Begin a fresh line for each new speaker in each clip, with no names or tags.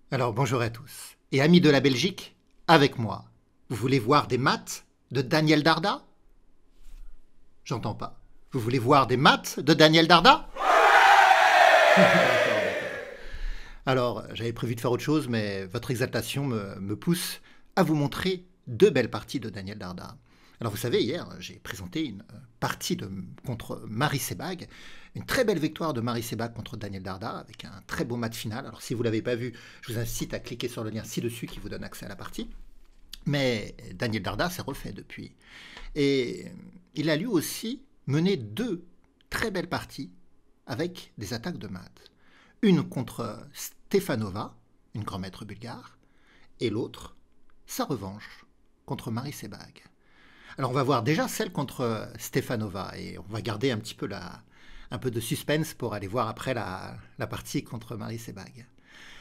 Alors bonjour à tous. Et amis de la Belgique, avec moi, vous voulez voir des maths de Daniel Darda? J'entends pas. Vous voulez voir des maths de Daniel Darda? D'accord. Alors, j'avais prévu de faire autre chose, mais votre exaltation me pousse à vous montrer deux belles parties de Daniel Darda. Alors vous savez, hier, j'ai présenté une partie contre Marie Sebag, une très belle victoire de Marie Sebag contre Daniel Darda, avec un très beau match final. Alors si vous ne l'avez pas vu, je vous incite à cliquer sur le lien ci-dessus qui vous donne accès à la partie. Mais Daniel Darda s'est refait depuis. Et il a lui aussi mené deux très belles parties avec des attaques de maths. Une contre Stefanova, une grand maître bulgare, et l'autre, sa revanche, contre Marie Sebag. Alors on va voir déjà celle contre Stefanova et on va garder un petit peu un peu de suspense pour aller voir après la partie contre Marie Sebag.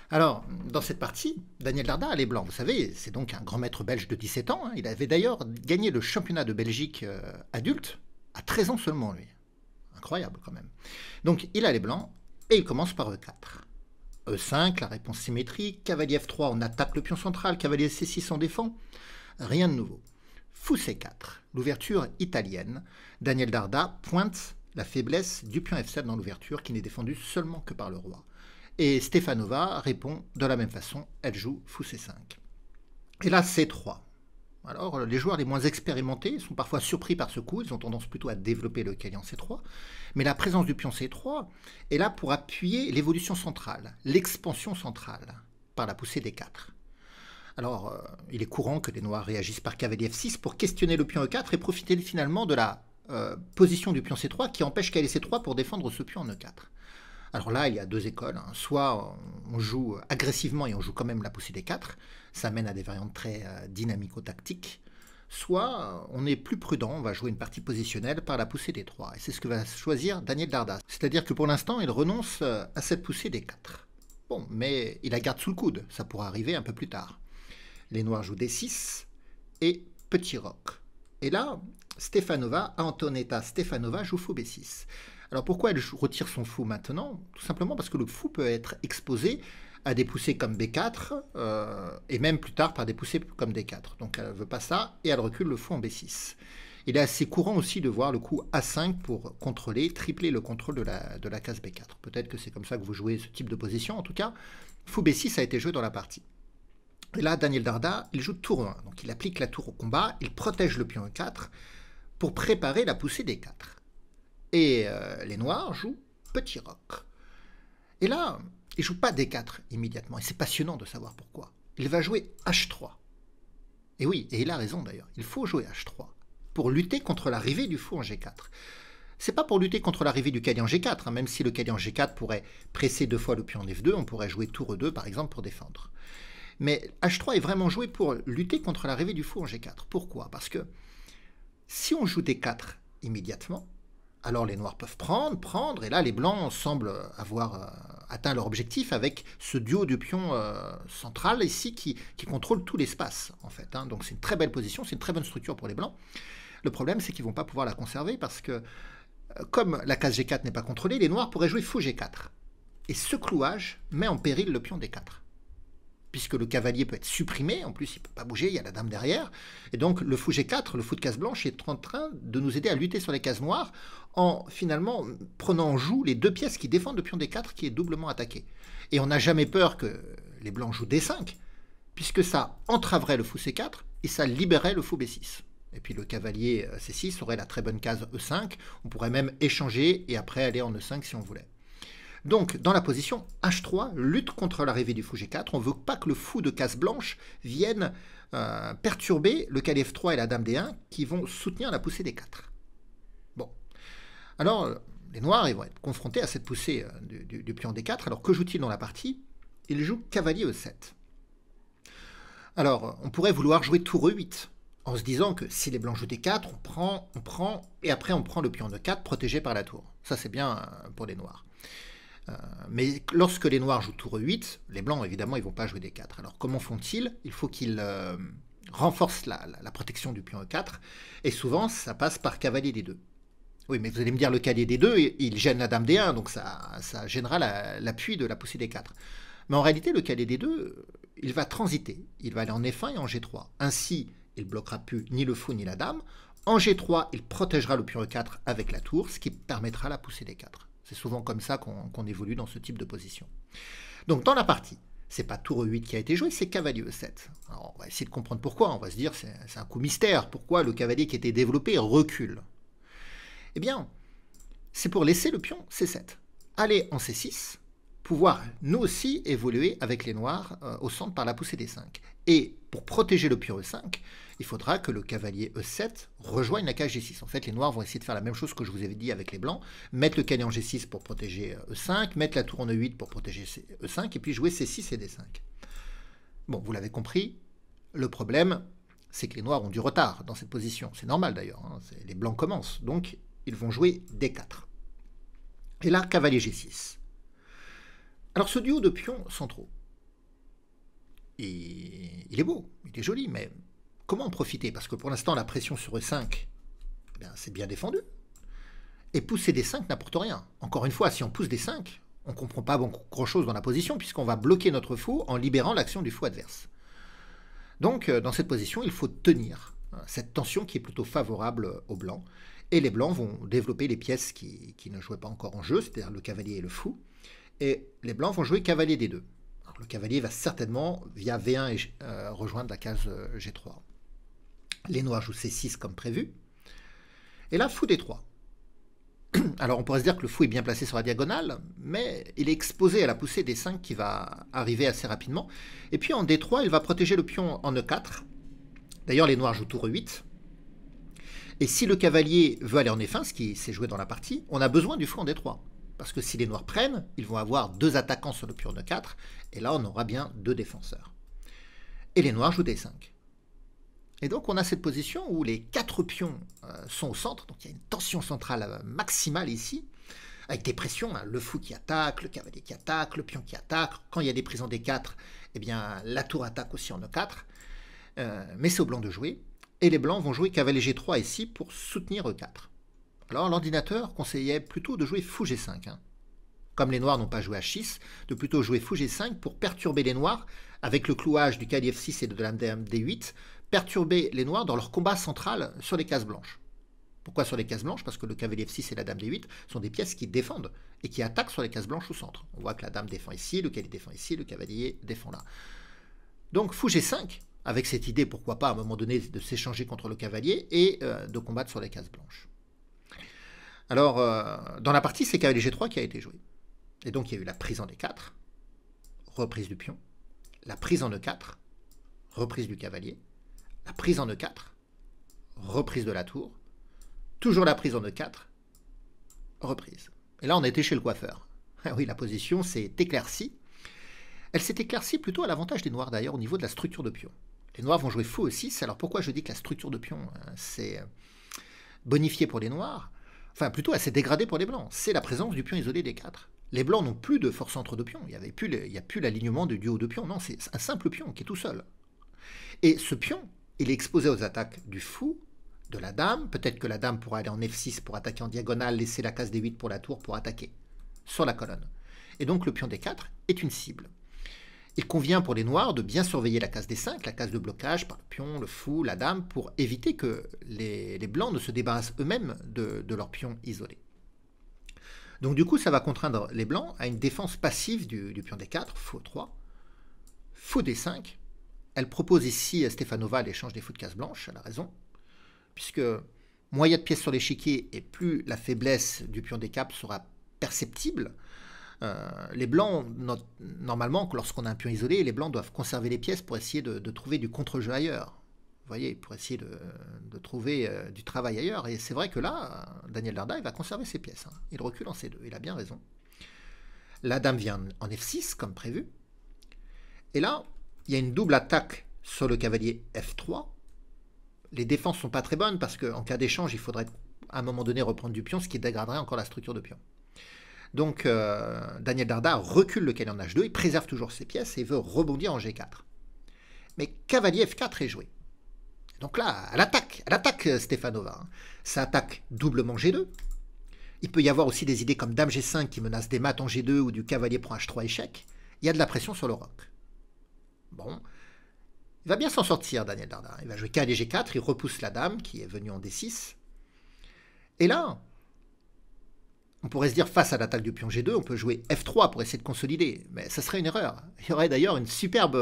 Alors, dans cette partie, Daniel Darda a les blancs. Vous savez, c'est donc un grand maître belge de 17 ans. Hein. Il avait d'ailleurs gagné le championnat de Belgique adulte à 13 ans seulement, lui. Incroyable quand même. Donc, il a les blancs et il commence par E4. E5, la réponse symétrique. Cavalier F3, on attaque le pion central. Cavalier C6, on défend. Rien de nouveau. Fou C4, l'ouverture italienne. Daniel Darda pointe la faiblesse du pion F7 dans l'ouverture qui n'est défendue seulement que par le roi. Et Stefanova répond de la même façon, elle joue fou C5. Et là, C3. Alors, les joueurs les moins expérimentés sont parfois surpris par ce coup, ils ont tendance plutôt à développer le cavalier en C3, mais la présence du pion C3 est là pour appuyer l'évolution centrale, l'expansion centrale, par la poussée D4. Alors, il est courant que les noirs réagissent par cavalier F6 pour questionner le pion E4 et profiter finalement de la position du pion C3 qui empêche cavalier C3 pour défendre ce pion en E4. Alors là, il y a deux écoles. Hein. Soit on joue agressivement et on joue quand même la poussée des 4. Ça mène à des variantes très dynamico-tactiques. Soit on est plus prudent, on va jouer une partie positionnelle par la poussée des 3. Et c'est ce que va choisir Daniel Darda. C'est-à-dire que pour l'instant, il renonce à cette poussée des 4. Bon, mais il la garde sous le coude. Ça pourra arriver un peu plus tard. Les noirs jouent D6 et petit roc. Et là, Stefanova, Antonetta Stefanova joue fou B6. Alors pourquoi elle retire son fou maintenant? Tout simplement parce que le fou peut être exposé à des poussées comme B4 et même plus tard par des poussées comme D4. Donc elle ne veut pas ça et elle recule le fou en B6. Il est assez courant aussi de voir le coup A5 pour contrôler, tripler le contrôle de la case B4. Peut-être que c'est comme ça que vous jouez ce type de position. En tout cas, fou B6 a été joué dans la partie. Et là, Daniel Darda, il joue tour 1. Donc il applique la tour au combat, il protège le pion E4 pour préparer la poussée D4. Et les noirs jouent petit roc. Et là, il ne joue pas D4 immédiatement. Et c'est passionnant de savoir pourquoi. Il va jouer H3. Et oui, et il a raison d'ailleurs. Il faut jouer H3 pour lutter contre l'arrivée du fou en G4. C'est pas pour lutter contre l'arrivée du cavalier en G4, hein, même si le cavalier en G4 pourrait presser deux fois le pion en F2, on pourrait jouer tour E2 par exemple pour défendre. Mais H3 est vraiment joué pour lutter contre l'arrivée du fou en G4. Pourquoi? Parce que si on joue D4 immédiatement, alors les noirs peuvent prendre, et là les blancs semblent avoir atteint leur objectif avec ce duo du pion central ici qui contrôle tout l'espace en fait. Hein. Donc c'est une très belle position, c'est une très bonne structure pour les blancs. Le problème c'est qu'ils ne vont pas pouvoir la conserver parce que comme la case G4 n'est pas contrôlée, les noirs pourraient jouer fou G4. Et ce clouage met en péril le pion D4. Puisque le cavalier peut être supprimé, en plus il ne peut pas bouger, il y a la dame derrière, et donc le fou G4, le fou de case blanche, est en train de nous aider à lutter sur les cases noires, en finalement prenant en joue les deux pièces qui défendent le pion D4 qui est doublement attaqué. Et on n'a jamais peur que les blancs jouent D5, puisque ça entraverait le fou C4, et ça libérerait le fou B6. Et puis le cavalier C6 aurait la très bonne case E5, on pourrait même échanger, et après aller en E5 si on voulait. Donc, dans la position H3, lutte contre l'arrivée du fou G4. On ne veut pas que le fou de case blanche vienne perturber le cavalier F3 et la dame D1 qui vont soutenir la poussée D4. Bon. Alors, les noirs ils vont être confrontés à cette poussée du pion D4. Alors, que joue-t-il dans la partie? Il joue cavalier E7. Alors, on pourrait vouloir jouer tour E8 en se disant que si les blancs jouent D4, on prend, et après on prend le pion E4 protégé par la tour. Ça, c'est bien pour les noirs. Mais lorsque les noirs jouent tour E8, les blancs, évidemment, ils ne vont pas jouer D4. Alors, comment font-ils? Il faut qu'ils renforcent la protection du pion E4, et souvent, ça passe par cavalier D2. Oui, mais vous allez me dire, le cavalier D2, il gêne la dame D1, donc ça gênera l'appui de la poussée D4. Mais en réalité, le cavalier D2, il va transiter. Il va aller en F1 et en G3. Ainsi, il ne bloquera plus ni le fou ni la dame. En G3, il protégera le pion E4 avec la tour, ce qui permettra la poussée D4. C'est souvent comme ça qu'on évolue dans ce type de position. Donc dans la partie, c'est pas tour E8 qui a été joué, c'est cavalier E7. Alors on va essayer de comprendre pourquoi. On va se dire c'est un coup mystère. Pourquoi le cavalier qui était développé recule? Eh bien, c'est pour laisser le pion C7. Aller en C6, pouvoir nous aussi évoluer avec les noirs au centre par la poussée D5. Et pour protéger le pion E5, il faudra que le cavalier E7 rejoigne la case G6. En fait, les noirs vont essayer de faire la même chose que je vous avais dit avec les blancs, mettre le cavalier en G6 pour protéger E5, mettre la tour en E8 pour protéger E5, et puis jouer C6 et D5. Bon, vous l'avez compris, le problème, c'est que les noirs ont du retard dans cette position. C'est normal d'ailleurs, hein, les blancs commencent, donc ils vont jouer D4. Et là, cavalier G6. Alors ce duo de pions centraux, il est beau, il est joli, mais comment en profiter? Parce que pour l'instant, la pression sur E5, c'est bien défendu. Et pousser D5 n'apporte rien. Encore une fois, si on pousse D5, on ne comprend pas grand-chose dans la position, puisqu'on va bloquer notre fou en libérant l'action du fou adverse. Donc, dans cette position, il faut tenir cette tension qui est plutôt favorable aux blancs. Et les blancs vont développer les pièces qui ne jouaient pas encore en jeu, c'est-à-dire le cavalier et le fou. Et les blancs vont jouer cavalier D2. Alors, le cavalier va certainement, via V1, rejoindre la case G3. Les noirs jouent C6 comme prévu. Et là, fou D3. Alors on pourrait se dire que le fou est bien placé sur la diagonale, mais il est exposé à la poussée D5 qui va arriver assez rapidement. Et puis en D3, il va protéger le pion en E4. D'ailleurs, les noirs jouent tour E8. Et si le cavalier veut aller en F1, ce qui s'est joué dans la partie, on a besoin du fou en D3. Parce que si les noirs prennent, ils vont avoir deux attaquants sur le pion E4, et là on aura bien deux défenseurs. Et les noirs jouent D5. Et donc on a cette position où les quatre pions sont au centre, donc il y a une tension centrale maximale ici, avec des pressions, hein, le fou qui attaque, le cavalier qui attaque, le pion qui attaque. Quand il y a des prises en D4, eh bien, la tour attaque aussi en E4, mais c'est aux blancs de jouer. Et les blancs vont jouer cavalier G3 ici pour soutenir E4. Alors l'ordinateur conseillait plutôt de jouer fou G5. Hein. Comme les noirs n'ont pas joué H6, de plutôt jouer fou G5 pour perturber les noirs, avec le clouage du cavalier F6 et de la dame D8, perturber les noirs dans leur combat central sur les cases blanches. Pourquoi sur les cases blanches? Parce que le cavalier F6 et la dame D8 sont des pièces qui défendent et qui attaquent sur les cases blanches au centre. On voit que la dame défend ici, le cavalier défend ici, le cavalier défend là. Donc fou G5, avec cette idée, pourquoi pas à un moment donné, de s'échanger contre le cavalier et de combattre sur les cases blanches. Alors, dans la partie, c'est cavalier G3 qui a été joué. Et donc, il y a eu la prise en D4, reprise du pion, la prise en E4, reprise du cavalier, la prise en E4, reprise de la tour, toujours la prise en E4, reprise. Et là, on était chez le coiffeur. Ah oui, la position s'est éclaircie. Elle s'est éclaircie plutôt à l'avantage des noirs, d'ailleurs, au niveau de la structure de pion. Les noirs vont jouer fou E6. Alors, pourquoi je dis que la structure de pion, c'est bonifié pour les noirs? Enfin, plutôt, elle s'est dégradée pour les blancs. C'est la présence du pion isolé D4. Les blancs n'ont plus de force centre de pion. Il n'y a plus l'alignement du duo de pion. Non, c'est un simple pion qui est tout seul. Et ce pion, il est exposé aux attaques du fou, de la dame. Peut-être que la dame pourra aller en F6 pour attaquer en diagonale, laisser la case D8 pour la tour pour attaquer sur la colonne. Et donc le pion D4 est une cible. Il convient pour les noirs de bien surveiller la case D5, la case de blocage par le pion, le fou, la dame, pour éviter que les blancs ne se débarrassent eux-mêmes de leur pion isolé. Donc du coup, ça va contraindre les blancs à une défense passive du pion D4, fou 3, fou D5. Elle propose ici à Stefanova l'échange des fous de case blanche, elle a raison, puisque moins il y a de pièces sur l'échiquier et plus la faiblesse du pion D4 sera perceptible. Les blancs, normalement, lorsqu'on a un pion isolé, les blancs doivent conserver les pièces pour essayer de trouver du contre-jeu ailleurs. Vous voyez, pour essayer de trouver du travail ailleurs. Et c'est vrai que là, Daniel Darda, il va conserver ses pièces. Hein. Il recule en C2, il a bien raison. La dame vient en F6, comme prévu. Et là, il y a une double attaque sur le cavalier F3. Les défenses ne sont pas très bonnes parce qu'en cas d'échange, il faudrait à un moment donné reprendre du pion, ce qui dégraderait encore la structure de pion. Donc, Daniel Darda recule le cavalier en H2, il préserve toujours ses pièces et veut rebondir en G4. Mais cavalier F4 est joué. Donc là, elle attaque Stefanova. Hein. Ça attaque doublement G2. Il peut y avoir aussi des idées comme dame G5 qui menace des mates en G2 ou du cavalier prend H3 échec. Il y a de la pression sur le roc. Bon, il va bien s'en sortir, Daniel Dardar. Il va jouer cavalier G4, il repousse la dame qui est venue en D6. Et là, on pourrait se dire, face à l'attaque du pion G2, on peut jouer F3 pour essayer de consolider. Mais ça serait une erreur. Il y aurait d'ailleurs une superbe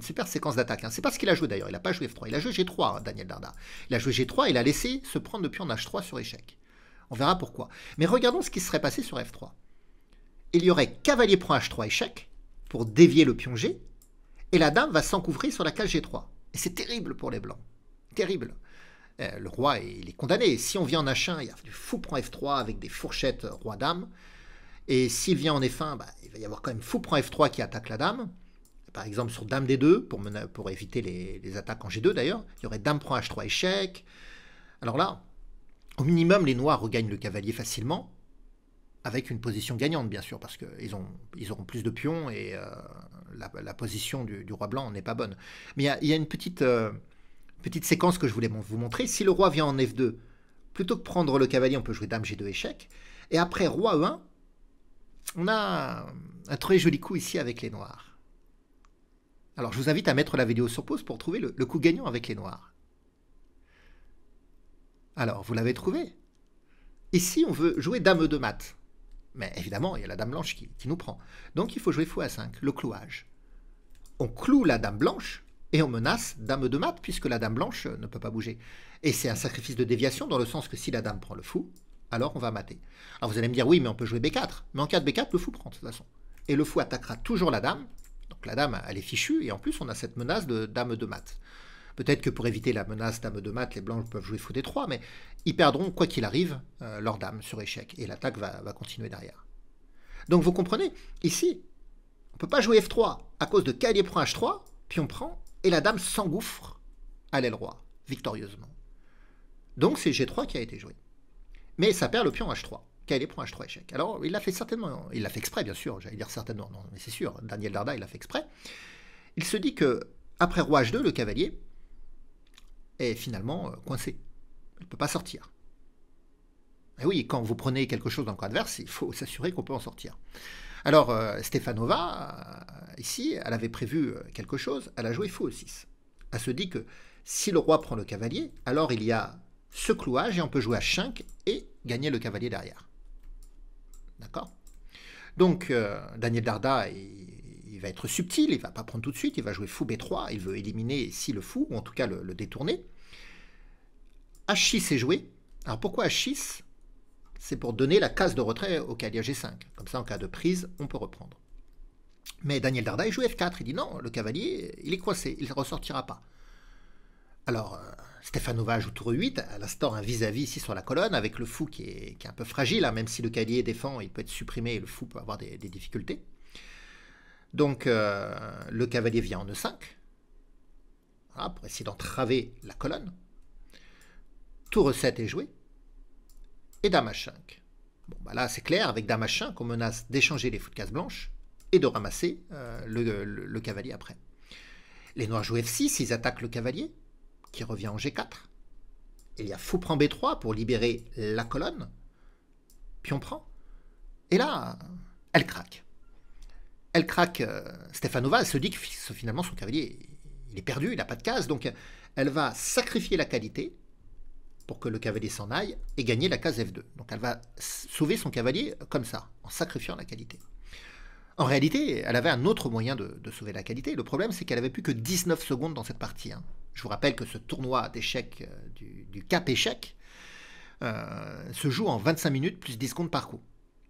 séquence d'attaque. C'est pas ce qu'il a joué d'ailleurs. Il n'a pas joué F3. Il a joué G3, Daniel Dardar. Il a joué G3, il a laissé se prendre le pion H3 sur échec. On verra pourquoi. Mais regardons ce qui serait passé sur F3. Il y aurait cavalier prend H3 échec pour dévier le pion G. Et la dame va s'encouvrir sur la case G3. Et c'est terrible pour les blancs. Terrible. Le roi, il est condamné. Si on vient en H1, il y a du fou prend F3 avec des fourchettes roi-dame. Et s'il vient en F1, il va y avoir quand même fou prend F3 qui attaque la dame. Par exemple sur dame D2, pour éviter les attaques en G2 d'ailleurs. Il y aurait dame prend H3 échec. Alors là, au minimum, les noirs regagnent le cavalier facilement. Avec une position gagnante, bien sûr, parce qu'ils auront plus de pions et la position du roi blanc n'est pas bonne. Mais il y a une petite séquence que je voulais vous montrer. Si le roi vient en F2, plutôt que prendre le cavalier, on peut jouer dame G2 échec. Et après roi E1, on a un très joli coup ici avec les noirs. Alors je vous invite à mettre la vidéo sur pause pour trouver le coup gagnant avec les noirs. Alors, vous l'avez trouvé? Ici, on veut jouer dame E2 mat. Mais évidemment, il y a la dame blanche qui nous prend. Donc il faut jouer fou A5, le clouage. On cloue la dame blanche et on menace dame E2 mat puisque la dame blanche ne peut pas bouger. Et c'est un sacrifice de déviation dans le sens que si la dame prend le fou, alors on va mater. Alors vous allez me dire, oui, mais on peut jouer B4. Mais en cas de B4, le fou prend de toute façon. Et le fou attaquera toujours la dame. Donc la dame, elle est fichue et en plus, on a cette menace de dame E2 mat. Peut-être que pour éviter la menace dame E2 mat, les blancs peuvent jouer fou D3, mais ils perdront, quoi qu'il arrive, leur dame sur échec. Et l'attaque va continuer derrière. Donc vous comprenez, ici, on ne peut pas jouer F3 à cause de cavalier prend H3, puis on prend, et la dame s'engouffre à l'aile roi, victorieusement. Donc c'est G3 qui a été joué. Mais ça perd le pion H3. Cavalier prend H3 échec. Alors il l'a fait certainement, il l'a fait exprès bien sûr, j'allais dire certainement, non mais c'est sûr, Daniel Dardar il l'a fait exprès. Il se dit que après roi H2, le cavalier est finalement coincé. Il ne peut pas sortir. Et oui, quand vous prenez quelque chose dans le camp adverse, il faut s'assurer qu'on peut en sortir. Alors, Stefanova, ici, elle avait prévu quelque chose, elle a joué fou E6. Elle se dit que si le roi prend le cavalier, alors il y a ce clouage et on peut jouer H5 et gagner le cavalier derrière. D'accord? Donc, Daniel Dardar, il va être subtil, il ne va pas prendre tout de suite, il va jouer fou B3, il veut éliminer ici le fou, ou en tout cas le détourner. H6 est joué. Alors pourquoi H6? C'est pour donner la case de retrait au cavalier G5. Comme ça, en cas de prise, on peut reprendre. Mais Daniel Dardar, il joue F4. Il dit non, le cavalier, il est coincé, il ne ressortira pas. Alors, Stefanova joue tour E8, elle instaure un vis-à-vis ici sur la colonne, avec le fou qui est un peu fragile, hein, même si le cavalier défend, il peut être supprimé et le fou peut avoir des difficultés. Donc, le cavalier vient en E5, voilà, pour essayer d'entraver la colonne. Tour E7 est joué. Et dame H5. Bon, là, c'est clair, avec dame H5, on menace d'échanger les fous de case blanche et de ramasser le cavalier après. Les noirs jouent F6, ils attaquent le cavalier, qui revient en G4. Il y a fou prend B3 pour libérer la colonne. Puis on prend. Et là, elle craque. Elle craque, Stefanova, elle se dit que finalement son cavalier, il est perdu, il n'a pas de case, donc elle va sacrifier la qualité pour que le cavalier s'en aille et gagner la case F2. Donc elle va sauver son cavalier comme ça, en sacrifiant la qualité. En réalité, elle avait un autre moyen de sauver la qualité. Le problème, c'est qu'elle avait plus que 19 secondes dans cette partie. Hein. Je vous rappelle que ce tournoi d'échecs, du cap échec, se joue en 25 minutes plus 10 secondes par coup.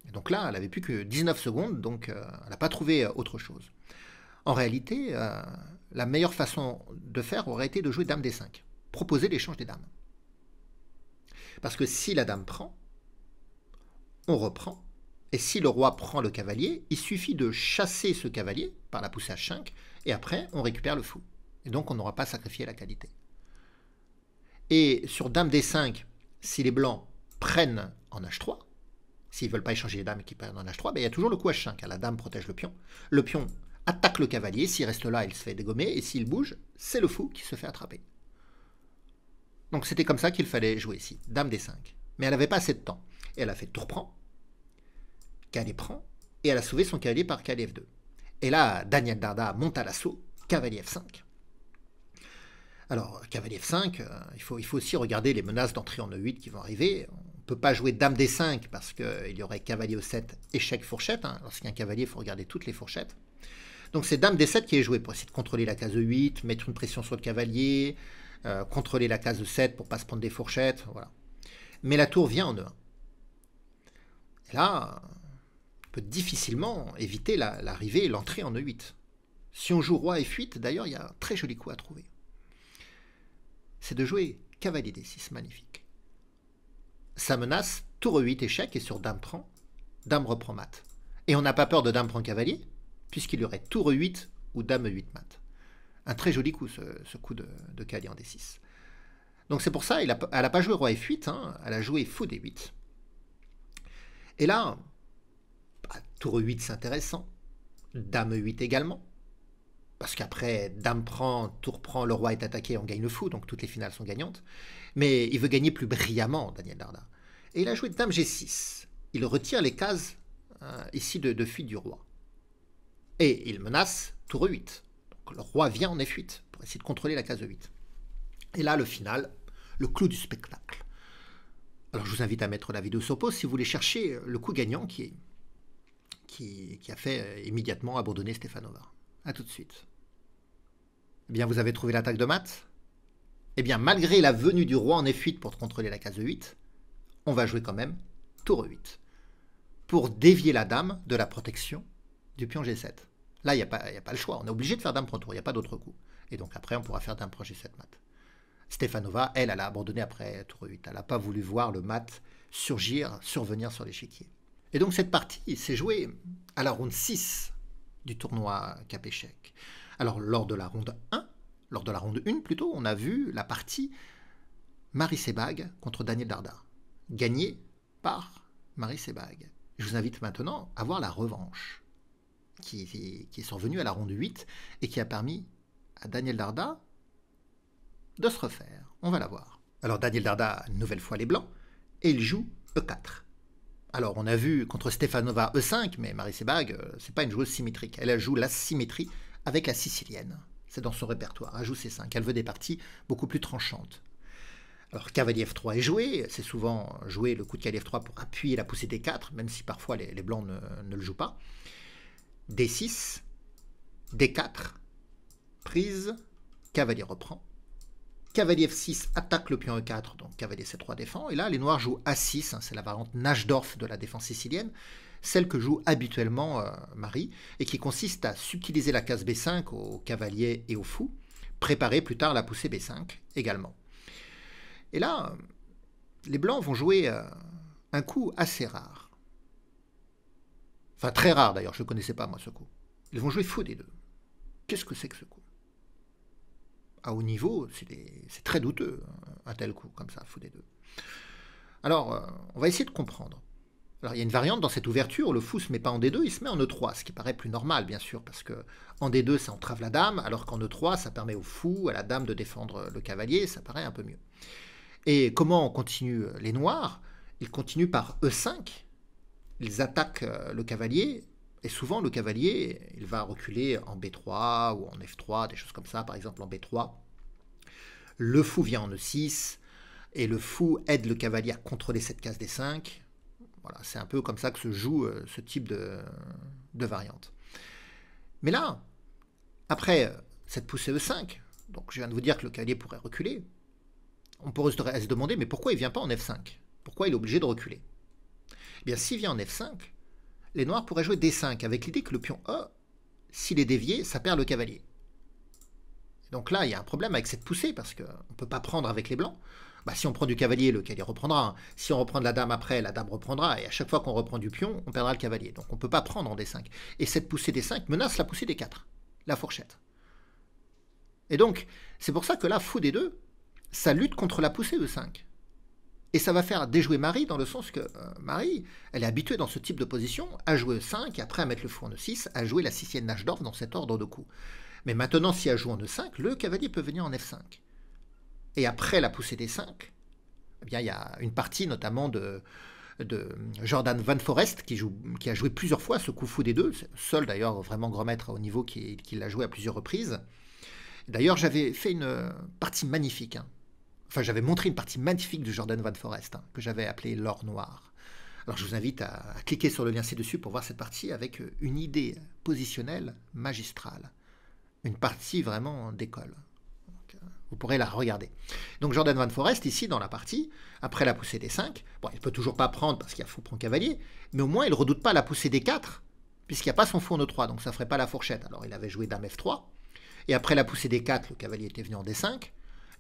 Et donc là, elle avait plus que 19 secondes, donc elle n'a pas trouvé autre chose. En réalité, la meilleure façon de faire aurait été de jouer dame D5. Proposer l'échange des dames. Parce que si la dame prend, on reprend. Et si le roi prend le cavalier, il suffit de chasser ce cavalier par la poussée H5, et après, on récupère le fou. Et donc, on n'aura pas sacrifié la qualité. Et sur dame D5, si les blancs prennent en H3, s'ils ne veulent pas échanger les dames qui prennent en H3, il y a toujours le coup H5. La dame protège le pion. Le pion attaque le cavalier. S'il reste là, il se fait dégommer. Et s'il bouge, c'est le fou qui se fait attraper. Donc c'était comme ça qu'il fallait jouer ici, dame D5. Mais elle n'avait pas assez de temps. Et elle a fait tour prend, cavalier prend, et elle a sauvé son cavalier par cavalier F2. Et là, Daniel Darda monte à l'assaut, cavalier F5. Alors, cavalier F5, il faut aussi regarder les menaces d'entrée en E8 qui vont arriver. On ne peut pas jouer dame D5 parce qu'il y aurait cavalier E7, échec, fourchette. Lorsqu'il y a un cavalier, il faut regarder toutes les fourchettes. Donc c'est dame D7 qui est joué pour essayer de contrôler la case E8, mettre une pression sur le cavalier, contrôler la case E7 pour ne pas se prendre des fourchettes. Voilà. Mais la tour vient en E1. Et là, on peut difficilement éviter l'arrivée et l'entrée en E8. Si on joue roi F8, d'ailleurs, il y a un très joli coup à trouver. C'est de jouer cavalier D6, magnifique. Ça menace tour E8 échec et sur dame prend, dame reprend mat. Et on n'a pas peur de dame prend cavalier, puisqu'il y aurait tour E8 ou dame E8 mat. Un très joli coup, ce coup de cavalier en D6. Donc c'est pour ça, elle n'a pas joué roi F8, elle a joué fou D8. Et là, tour E8 c'est intéressant, dame E8 également, parce qu'après, dame prend, tour prend, le roi est attaqué, on gagne le fou, donc toutes les finales sont gagnantes. Mais il veut gagner plus brillamment, Daniel Darda. Et il a joué dame G6. Il retire les cases ici de fuite du roi. Et il menace tour E8. Donc le roi vient en F8 pour essayer de contrôler la case E8. Et là, le final, le clou du spectacle. Alors je vous invite à mettre la vidéo sur pause si vous voulez chercher le coup gagnant qui a fait immédiatement abandonner Stefanova. A tout de suite. Eh bien, vous avez trouvé l'attaque de mat? Eh bien, malgré la venue du roi en F8 pour contrôler la case E8, on va jouer quand même tour E8 pour dévier la dame de la protection du pion G7. Là, il n'y a pas le choix. On est obligé de faire dame prend tour. Il n'y a pas d'autre coup. Et donc après, on pourra faire dame prend G7 mat. Stefanova, elle a abandonné après tour E8. Elle n'a pas voulu voir le mat survenir sur l'échiquier. Et donc cette partie s'est jouée à la ronde 6 du tournoi Cap-Échec. Alors lors de la ronde 1 plutôt, on a vu la partie Marie Sebag contre Daniel Darda, gagnée par Marie Sebag. Je vous invite maintenant à voir la revanche qui est survenue à la ronde 8 et qui a permis à Daniel Darda de se refaire. On va la voir. Alors Daniel Darda, une nouvelle fois les blancs, et il joue E4. Alors on a vu contre Stefanova E5, mais Marie Sebag, c'est pas une joueuse symétrique. Elle joue la symétrie avec la sicilienne. C'est dans son répertoire. Elle joue C5. Elle veut des parties beaucoup plus tranchantes. Alors cavalier F3 est joué. C'est souvent joué le coup de cavalier F3 pour appuyer la poussée D4, même si parfois les blancs ne le jouent pas. D6, D4, prise, cavalier reprend. Cavalier F6 attaque le pion E4, donc cavalier C3 défend. Et là, les noirs jouent A6, c'est la variante Najdorf de la défense sicilienne, celle que joue habituellement Marie, et qui consiste à subtiliser la case B5 au cavalier et au fou, préparer plus tard la poussée B5 également. Et là, les blancs vont jouer un coup assez rare. Enfin, très rare d'ailleurs, je ne connaissais pas moi ce coup. Ils vont jouer fou D2. Qu'est-ce que c'est que ce coup? À haut niveau, c'est très douteux, un tel coup, comme ça, fou D2. Alors, on va essayer de comprendre. Alors, il y a une variante dans cette ouverture, le fou ne se met pas en D2, il se met en E3, ce qui paraît plus normal, bien sûr, parce que en D2, ça entrave la dame, alors qu'en E3, ça permet au fou, à la dame de défendre le cavalier, ça paraît un peu mieux. Et comment on continue les noirs? Ils continuent par E5, ils attaquent le cavalier, et souvent, le cavalier, il va reculer en B3 ou en F3, des choses comme ça, par exemple en B3. Le fou vient en E6, et le fou aide le cavalier à contrôler cette case D5. Voilà, c'est un peu comme ça que se joue ce type de variante. Mais là, après cette poussée E5, donc je viens de vous dire que le cavalier pourrait reculer, on pourrait se demander, mais pourquoi il ne vient pas en F5? Pourquoi il est obligé de reculer? Eh bien, s'il vient en F5, les noirs pourraient jouer D5, avec l'idée que le pion E, s'il est dévié, ça perd le cavalier. Donc là, il y a un problème avec cette poussée, parce qu'on ne peut pas prendre avec les blancs. Bah, si on prend du cavalier, le cavalier reprendra. Si on reprend de la dame après, la dame reprendra. Et à chaque fois qu'on reprend du pion, on perdra le cavalier. Donc on ne peut pas prendre en D5. Et cette poussée D5 menace la poussée D4, la fourchette. Et donc, c'est pour ça que là, fou D2, ça lutte contre la poussée E5. Et ça va faire déjouer Marie dans le sens que Marie, elle est habituée dans ce type de position à jouer E5 et après à mettre le fou en E6, à jouer la sicilienne Najdorf dans cet ordre de coups. Mais maintenant, si elle joue en E5, le cavalier peut venir en F5. Et après la poussée D5, eh bien, il y a une partie notamment de Jordan Van Foreest, qui a joué plusieurs fois ce coup fou des deux. C'est le seul d'ailleurs vraiment grand maître à haut niveau qui l'a joué à plusieurs reprises. D'ailleurs, j'avais fait une partie magnifique. Hein. Enfin, j'avais montré une partie magnifique de Jordan Van Foreest, hein, que j'avais appelée l'or noir. Alors, je vous invite à cliquer sur le lien ci-dessus pour voir cette partie avec une idée positionnelle magistrale. Une partie vraiment d'école. Vous pourrez la regarder. Donc Jordan Van Foreest, ici, dans la partie, après la poussée des 5, bon, il ne peut toujours pas prendre parce qu'il y a fou prend cavalier, mais au moins, il ne redoute pas la poussée des 4, puisqu'il n'y a pas son fou en E3, donc ça ne ferait pas la fourchette. Alors, il avait joué Dame F3, et après la poussée des 4, le cavalier était venu en D5,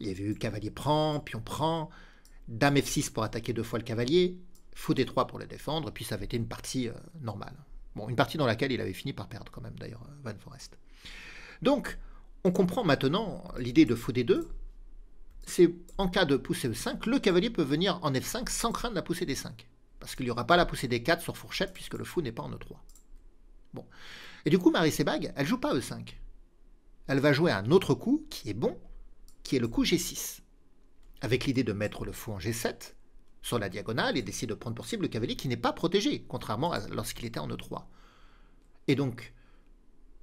il y avait eu cavalier prend, pion prend, Dame F6 pour attaquer 2 fois le cavalier, fou D3 pour le défendre, et puis ça avait été une partie normale. Bon, une partie dans laquelle il avait fini par perdre quand même, d'ailleurs, Van Foreest. Donc, on comprend maintenant l'idée de fou D2, c'est en cas de poussée E5, le cavalier peut venir en F5 sans craindre la poussée D5, parce qu'il n'y aura pas la poussée D4 sur fourchette, puisque le fou n'est pas en E3. Bon. Et du coup, Marie Sebag, elle ne joue pas E5. Elle va jouer un autre coup qui est bon, qui est le coup G6, avec l'idée de mettre le fou en G7, sur la diagonale, et d'essayer de prendre pour cible le cavalier qui n'est pas protégé, contrairement à lorsqu'il était en E3. Et donc,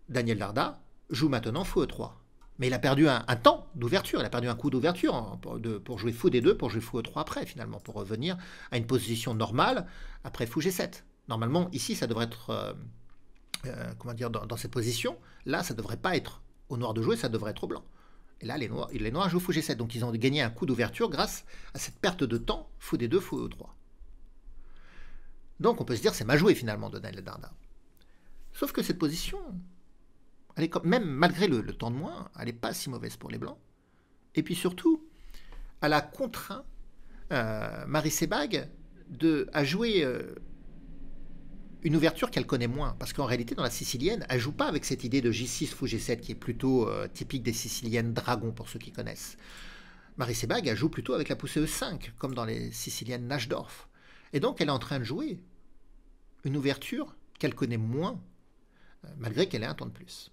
Daniel Darda joue maintenant fou E3. Mais il a perdu un temps d'ouverture, il a perdu un coup d'ouverture pour jouer fou D2, pour jouer fou E3 après, finalement, pour revenir à une position normale après fou G7. Normalement, ici, ça devrait être, comment dire, dans cette position, là, ça ne devrait pas être au noir de jouer, ça devrait être au blanc. Et là, les noirs jouent fou G7, donc ils ont gagné un coup d'ouverture grâce à cette perte de temps, fou D2, fou E3. Donc on peut se dire, c'est mal joué finalement de Daniel Darda. Sauf que cette position, elle est même malgré le temps de moins, elle n'est pas si mauvaise pour les blancs. Et puis surtout, elle a contraint Marie Sebag à jouer une ouverture qu'elle connaît moins. Parce qu'en réalité, dans la sicilienne, elle ne joue pas avec cette idée de J6, fou G7, qui est plutôt typique des siciliennes dragon, pour ceux qui connaissent. Marie Sebag, elle joue plutôt avec la poussée E5, comme dans les siciliennes Najdorf. Et donc, elle est en train de jouer une ouverture qu'elle connaît moins, malgré qu'elle ait un temps de plus.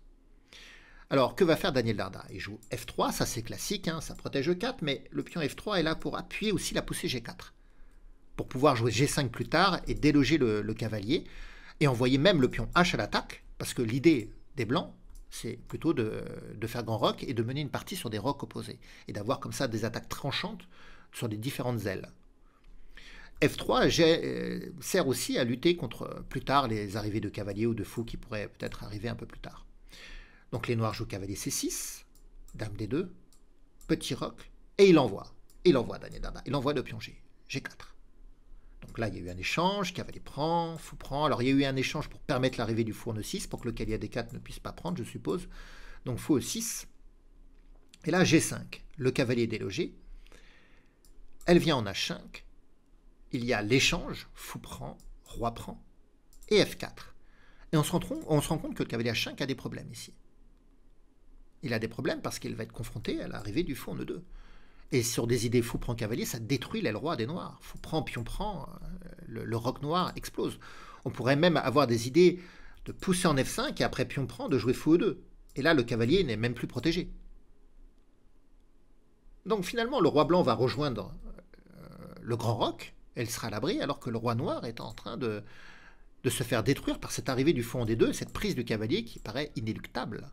Alors, que va faire Daniel Darda? Il joue F3, ça c'est classique, hein, ça protège E4, mais le pion F3 est là pour appuyer aussi la poussée G4, pour pouvoir jouer G5 plus tard et déloger le cavalier, et envoyer même le pion H à l'attaque, parce que l'idée des blancs, c'est plutôt de faire grand roc et de mener une partie sur des rocs opposés, et d'avoir comme ça des attaques tranchantes sur les différentes ailes. F3 sert aussi à lutter contre plus tard les arrivées de cavaliers ou de fous qui pourraient peut-être arriver un peu plus tard. Donc les noirs jouent cavalier C6, dame D2, petit roc, et il envoie Daniel Darda, il envoie le pion G4. Donc là, il y a eu un échange, cavalier prend, fou prend. Alors il y a eu un échange pour permettre l'arrivée du fou en E6, pour que le cavalier D4 ne puisse pas prendre, je suppose. Donc fou E6. Et là, G5, le cavalier est délogé. Elle vient en H5. Il y a l'échange, fou prend, roi prend, et F4. Et on se rend compte que le cavalier H5 a des problèmes ici. Il a des problèmes parce qu'il va être confronté à l'arrivée du fou en E2. Et sur des idées fou prend cavalier, ça détruit l'aile roi des noirs. Fou prend, pion prend, le roc noir explose. On pourrait même avoir des idées de pousser en F5 et après pion prend, de jouer fou E2. Et là, le cavalier n'est même plus protégé. Donc finalement, le roi blanc va rejoindre le grand roc, elle sera à l'abri, alors que le roi noir est en train de se faire détruire par cette arrivée du fou en D2, cette prise du cavalier qui paraît inéluctable.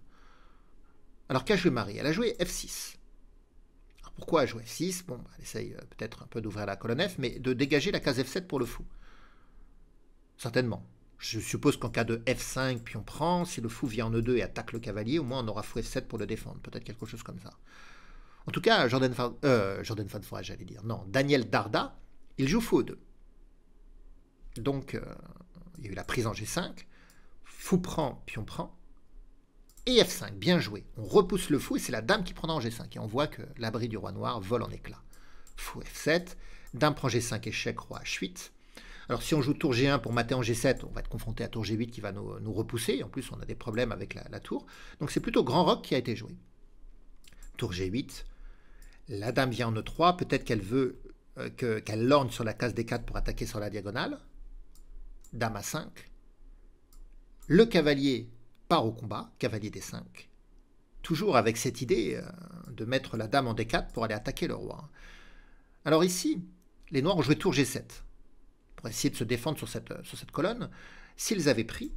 Alors qu'a joué Marie? Elle a joué F6. Alors pourquoi elle joue F6? Bon, elle essaye peut-être un peu d'ouvrir la colonne F, mais de dégager la case F7 pour le fou. Certainement. Je suppose qu'en cas de F5, puis on prend, si le fou vient en E2 et attaque le cavalier, au moins on aura fou F7 pour le défendre. Peut-être quelque chose comme ça. En tout cas, Jordan Van Foreest, j'allais dire. Non, Daniel Darda, il joue fou E2. Donc, il y a eu la prise en G5. Fou prend, pion prend. Et F5, bien joué. On repousse le fou et c'est la dame qui prendra en G5. Et on voit que l'abri du roi noir vole en éclats. Fou F7, dame prend G5, échec, roi H8. Alors si on joue tour G1 pour mater en G7, on va être confronté à tour G8 qui va nous repousser. En plus, on a des problèmes avec la tour. Donc c'est plutôt grand roc qui a été joué. Tour G8. La dame vient en E3. Peut-être qu'elle veut qu'elle lorgne sur la case D4 pour attaquer sur la diagonale. Dame A5. Le cavalier part au combat, cavalier D5. Toujours avec cette idée de mettre la dame en D4 pour aller attaquer le roi. Alors ici, les noirs ont joué tour G7. pour essayer de se défendre sur cette colonne. S'ils avaient pris,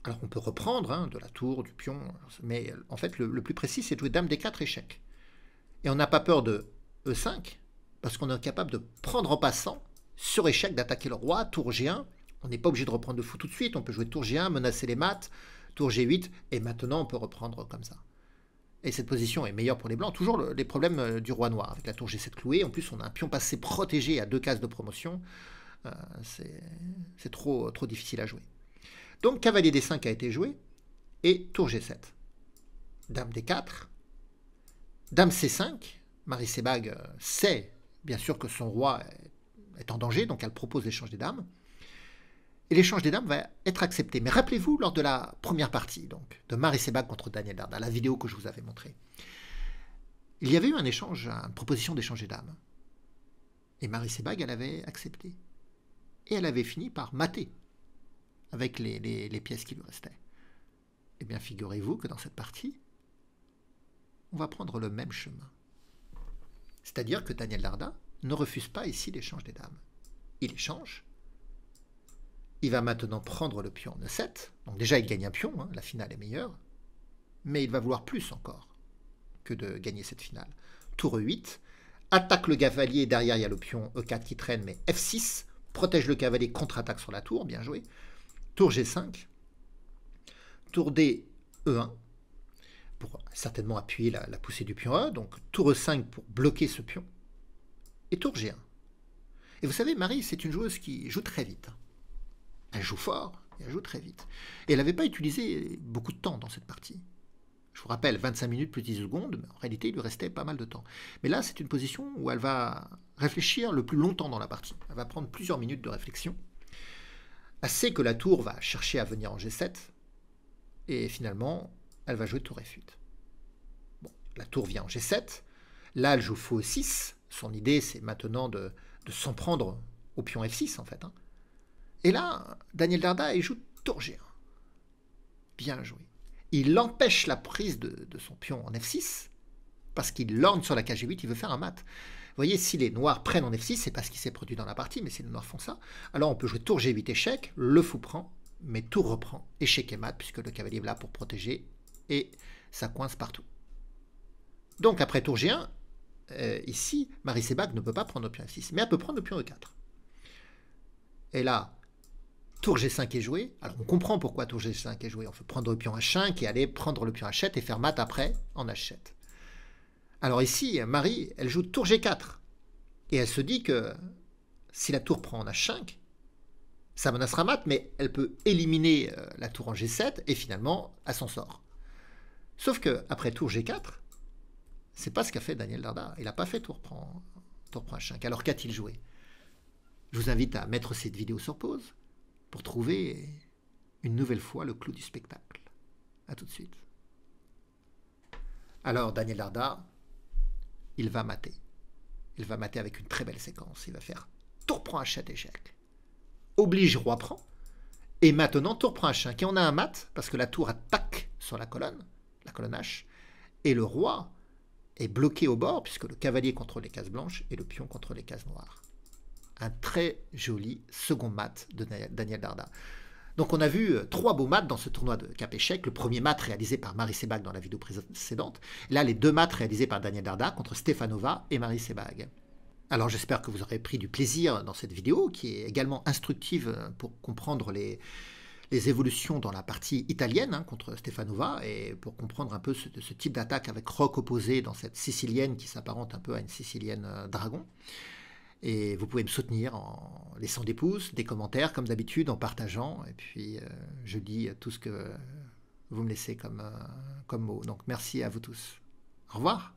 alors on peut reprendre hein, de la tour, du pion, mais en fait le plus précis c'est de jouer dame D4 échec. Et on n'a pas peur de E5, parce qu'on est capable de prendre en passant, sur échec, d'attaquer le roi, tour G1. On n'est pas obligé de reprendre de fou tout de suite, on peut jouer tour G1, menacer les mates, tour G8, et maintenant on peut reprendre comme ça. Et cette position est meilleure pour les blancs. Toujours les problèmes du roi noir, avec la tour G7 clouée. En plus, on a un pion passé protégé à 2 cases de promotion. C'est trop difficile à jouer. Donc, cavalier D5 a été joué, et tour G7. Dame D4, dame C5. Marie Sebag sait, bien sûr, que son roi est en danger, donc elle propose l'échange des dames. Et l'échange des dames va être accepté. Mais rappelez-vous, lors de la première partie, donc, de Marie Sebag contre Daniel Darda, la vidéo que je vous avais montrée, il y avait eu un échange, une proposition d'échanger dames. Et Marie Sebag, elle avait accepté. Et elle avait fini par mater avec les pièces qui lui restaient. Eh bien, figurez-vous que dans cette partie, on va prendre le même chemin. C'est-à-dire que Daniel Darda ne refuse pas ici l'échange des dames. Il échange. Il va maintenant prendre le pion en E7. Donc déjà, il gagne un pion, hein, la finale est meilleure. Mais il va vouloir plus encore que de gagner cette finale. Tour E8. Attaque le cavalier, derrière il y a le pion E4 qui traîne, mais F6. Protège le cavalier, contre-attaque sur la tour, bien joué. Tour G5. Tour D, E1. Pour certainement appuyer la poussée du pion E. Donc tour E5 pour bloquer ce pion. Et tour G1. Et vous savez, Marie, c'est une joueuse qui joue très vite. Elle joue fort et elle joue très vite. Et elle n'avait pas utilisé beaucoup de temps dans cette partie. Je vous rappelle, 25 minutes plus 10 secondes, mais en réalité, il lui restait pas mal de temps. Mais là, c'est une position où elle va réfléchir le plus longtemps dans la partie. Elle va prendre plusieurs minutes de réflexion. Elle sait que la tour va chercher à venir en G7. Et finalement, elle va jouer tour F8. Bon, la tour vient en G7. Là, elle joue faux E6. Son idée, c'est maintenant de s'en prendre au pion F6, en fait. Hein. Et là, Daniel Darda, il joue tour G1. Bien joué. Il empêche la prise de son pion en F6, parce qu'il lorgne sur la cage G8, il veut faire un mat. Vous voyez, si les noirs prennent en F6, c'est pas ce qui s'est produit dans la partie, mais si les noirs font ça, alors on peut jouer tour G8 échec, le fou prend, mais tour reprend, échec et mat, puisque le cavalier est là pour protéger, et ça coince partout. Donc après tour G1, ici, Marie Sebag ne peut pas prendre le pion F6, mais elle peut prendre le pion E4. Et là, tour G5 est joué. Alors on comprend pourquoi tour G5 est joué. On peut prendre le pion H5 et aller prendre le pion H7 et faire mat après en H7. Alors ici, Marie, elle joue tour G4. Et elle se dit que si la tour prend en H5, ça menacera mat, mais elle peut éliminer la tour en G7 et finalement, elle s'en sort. Sauf que après tour G4, c'est pas ce qu'a fait Daniel Darda. Il n'a pas fait tour prend H5. Alors qu'a-t-il joué? Je vous invite à mettre cette vidéo sur pause pour trouver une nouvelle fois le clou du spectacle. A tout de suite. Alors, Daniel Darda, il va mater. Il va mater avec une très belle séquence. Il va faire tour prend H7 échec. Oblige roi prend. Et maintenant, tour prend H5. Et on a un mat, parce que la tour attaque sur la colonne H, et le roi est bloqué au bord, puisque le cavalier contrôle les cases blanches et le pion contrôle les cases noires. Un très joli second mat de Daniel Darda. Donc on a vu 3 beaux mats dans ce tournoi de cap-échec. Le premier mat réalisé par Marie Sebag dans la vidéo précédente. Là, les 2 mats réalisés par Daniel Darda contre Stefanova et Marie Sebag. Alors j'espère que vous aurez pris du plaisir dans cette vidéo, qui est également instructive pour comprendre les évolutions dans la partie italienne hein, contre Stefanova, et pour comprendre un peu ce type d'attaque avec roc opposé dans cette sicilienne qui s'apparente un peu à une sicilienne dragon. Et vous pouvez me soutenir en laissant des pouces, des commentaires, comme d'habitude, en partageant. Et puis, je lis tout ce que vous me laissez comme mot. Donc, merci à vous tous. Au revoir.